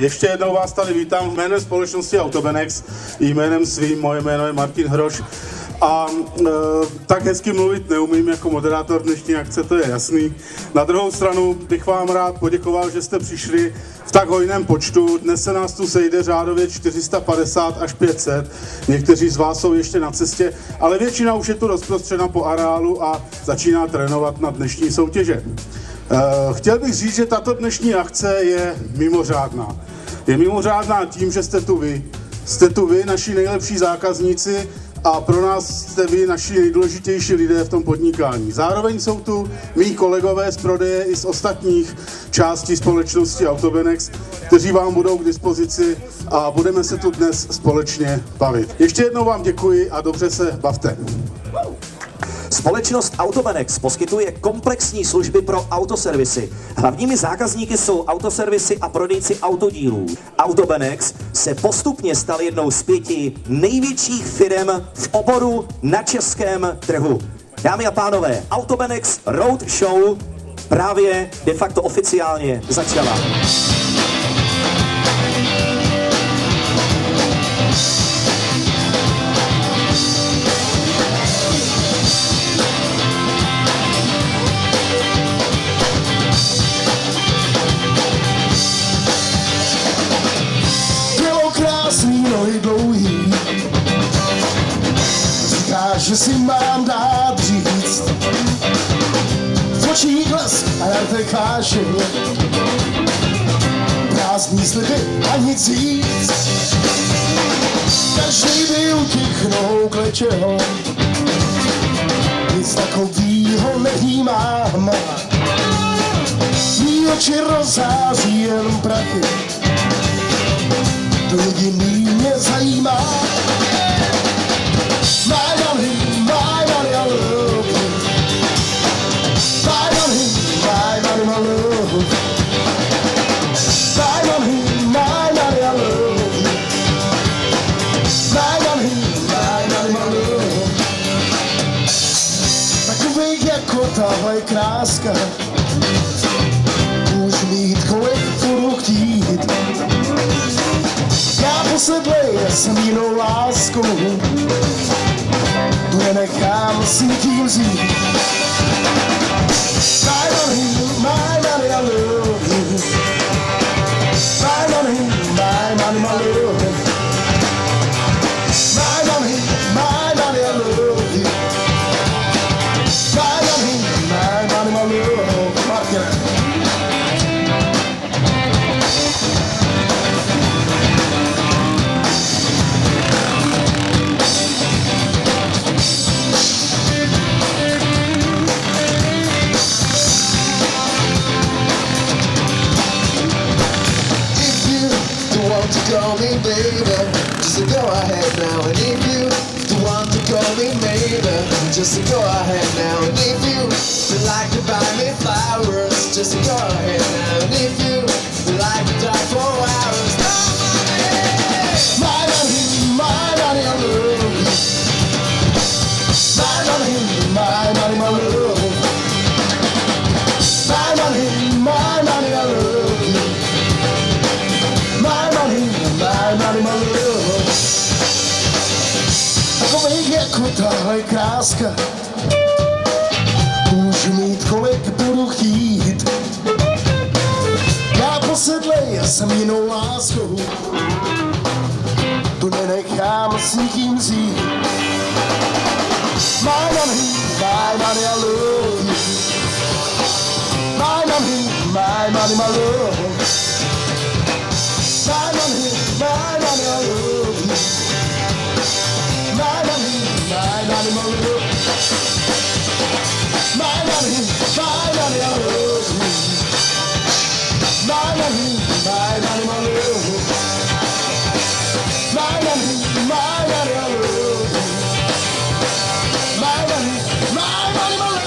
Ještě jednou vás tady vítám jménem společnosti Autobenex, jménem svým, moje jméno je Martin Hroš. A tak hezky mluvit neumím jako moderátor dnešní akce, to je jasný. Na druhou stranu bych vám rád poděkoval, že jste přišli v tak hojném počtu. Dnes se nás tu sejde řádově 450 až 500. Někteří z vás jsou ještě na cestě, ale většina už je tu rozprostřena po areálu a začíná trénovat na dnešní soutěže. Chtěl bych říct, že tato dnešní akce je mimořádná. Je mimořádná tím, že jste tu vy. Jste tu vy, naši nejlepší zákazníci, a pro nás jste vy naši nejdůležitější lidé v tom podnikání. Zároveň jsou tu mý kolegové z prodeje i z ostatních částí společnosti Autobenex, kteří vám budou k dispozici a budeme se tu dnes společně bavit. Ještě jednou vám děkuji a dobře se bavte. Společnost Autobenex poskytuje komplexní služby pro autoservisy. Hlavními zákazníky jsou autoservisy a prodejci autodílů. Autobenex se postupně stal jednou z 5 největších firem v oboru na českém trhu. Dámy a pánové, Autobenex Road Show právě de facto oficiálně začala. Dlouhý. Říkáš, že si mám dát říct, v očích les a na té kášeně, prázdný sliby a nic víc. Každý by utichnul k lečeho, nic takovýho nevnímám. Mí oči rozhází jen prachy, to jediný mě zajímá. My money, I love you. My money, my love. My money, I love you. My money, my love. Takovej jako tahle kráska, už mít kolik budu chtít. Já posedlej jsem jinou láskou, tu nenechám si tím vzít. My money, I love you. My money, my love. My money, I love you. My love. Martin. Call me baby, just go ahead now. And if you want to call me maybe, just go ahead now. And if you like to buy me flowers, just go ahead now. And if you like to talk for hours, My money, I love you. My money, my love. My money, I love you. My money, my love. Takovej jako tahle kráska, můžu mít kolik budu chtít. Já posedlej jsem jinou láskou, tu nenechám s nikým vzít. My money, I love you. My money, my love. My money, I love you. My money, my love. My money, I love you. My money, my love. My money, I love you. My money, my love.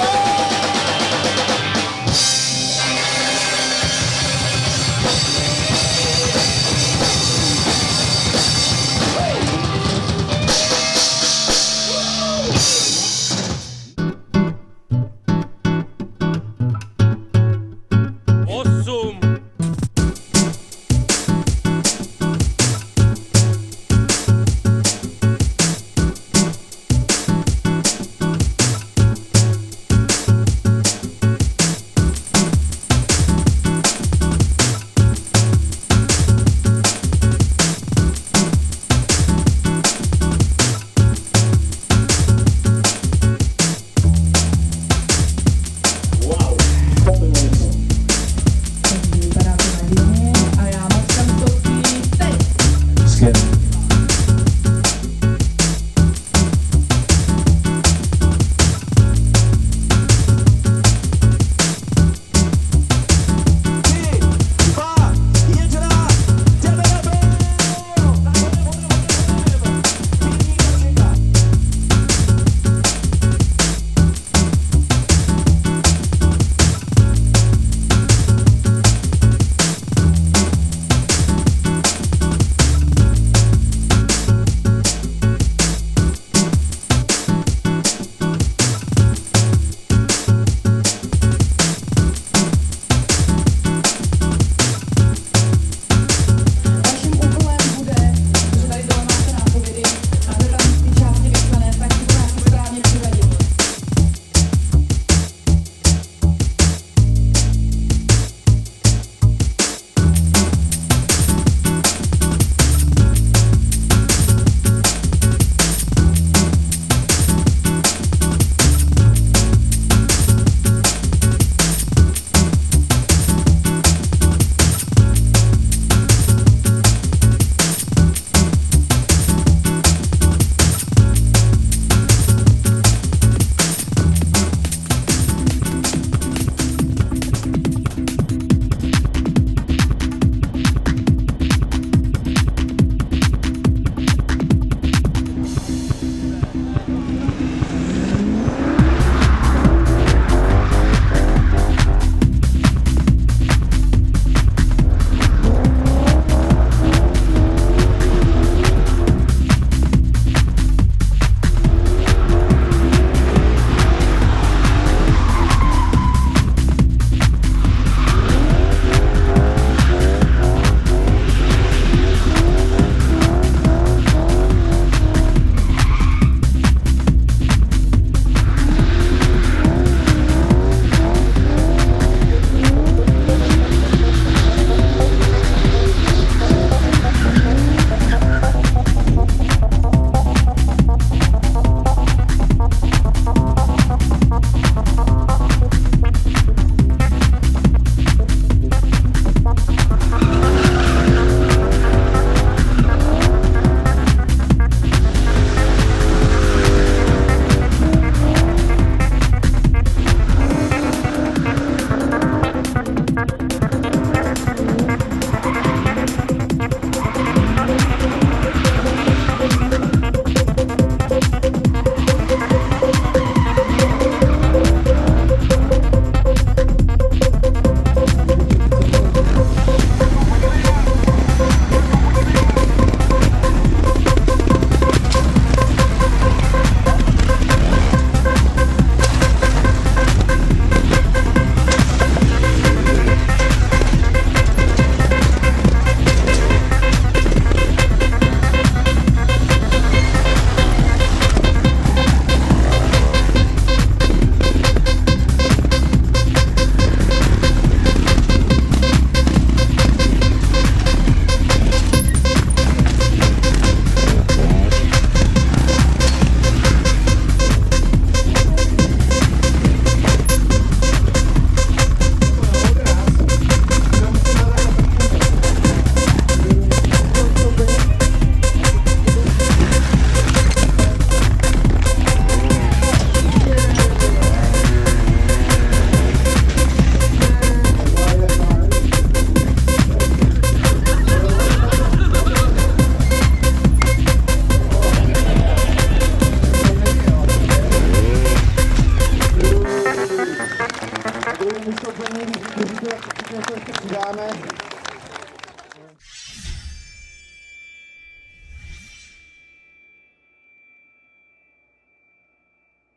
to ještě přidáme.